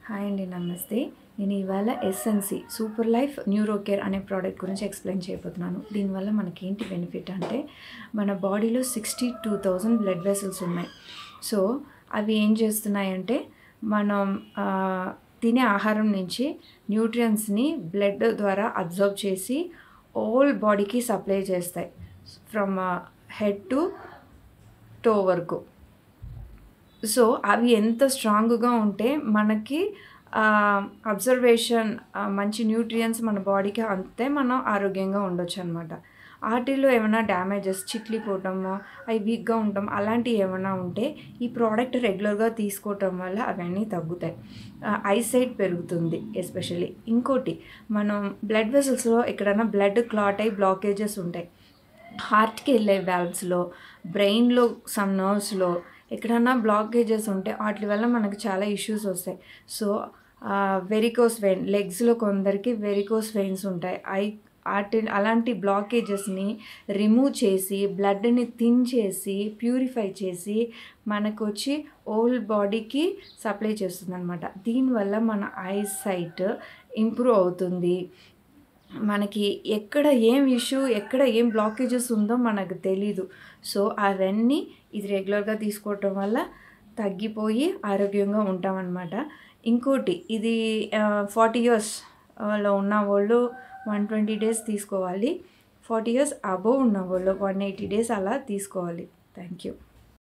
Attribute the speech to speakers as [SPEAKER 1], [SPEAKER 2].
[SPEAKER 1] Hi అండి, నమస్తే. నేను ఇవాళ SNC super life neuro care అనే ప్రోడక్ట్ గురించి ఎక్స్ప్లెయిన్ చేయబోతున్నాను. దీనివల్ల మనకేంటి బెనిఫిట్ అంటే, మన బాడీలో 62,000 బ్లడ్ వెసల్స్ ఉన్నాయి. సో అవి ఏం చేస్తున్నాయంటే, మనం తినే ఆహారం నుంచి న్యూట్రియంట్స్ని బ్లడ్ ద్వారా అబ్జర్వ్ చేసి హోల్ బాడీకి సప్లై చేస్తాయి, ఫ్రమ్ హెడ్ టు టో వరకు. సో అవి ఎంత స్ట్రాంగ్గా ఉంటే మనకి అబ్జర్వేషన్ మంచి న్యూట్రియంట్స్ మన బాడీకి అంతే మనం ఆరోగ్యంగా ఉండొచ్చు అనమాట. వాటిలో ఏమైనా డ్యామేజెస్, చిట్లిపోవటము, అవి వీక్గా ఉండటం అలాంటివి ఏమైనా ఉంటే ఈ ప్రోడక్ట్ రెగ్యులర్గా తీసుకోవటం వల్ల అవన్నీ తగ్గుతాయి. ఐసైట్ పెరుగుతుంది ఎస్పెషల్లీ. ఇంకోటి, మనం బ్లడ్ వెసల్స్లో ఎక్కడైనా బ్లడ్ క్లాట్ అయ్యి బ్లాకేజెస్ ఉంటాయి. హార్ట్కి వెళ్ళే వాల్వ్స్లో, బ్రెయిన్లో, సమ్ నర్వ్స్లో ఎక్కడన్నా బ్లాకేజెస్ ఉంటే వాటి వల్ల మనకు చాలా ఇష్యూస్ వస్తాయి. సో వెరికోస్ వెయిన్, లెగ్స్లో కొందరికి వెరికోస్ వెయిన్స్ ఉంటాయి. అలాంటి బ్లాకేజెస్ని రిమూవ్ చేసి, బ్లడ్ని థిన్ చేసి, ప్యూరిఫై చేసి మనకు వచ్చి హోల్ బాడీకి సప్లై చేస్తుంది అనమాట. దీనివల్ల మన ఐసైట్ ఇంప్రూవ్ అవుతుంది. మనకి ఎక్కడ ఏం ఇష్యూ, ఎక్కడ ఏం బ్లాకేజెస్ ఉందో మనకు తెలీదు. సో అవన్నీ ఇది రెగ్యులర్గా తీసుకోవటం వల్ల తగ్గిపోయి ఆరోగ్యంగా ఉంటామన్నమాట. ఇంకోటి, ఇది 40 ఇయర్స్లో ఉన్న వాళ్ళు 120 డేస్ తీసుకోవాలి. 40 ఇయర్స్ అబోవ్ ఉన్న వాళ్ళు 180 డేస్ అలా తీసుకోవాలి. Thank you.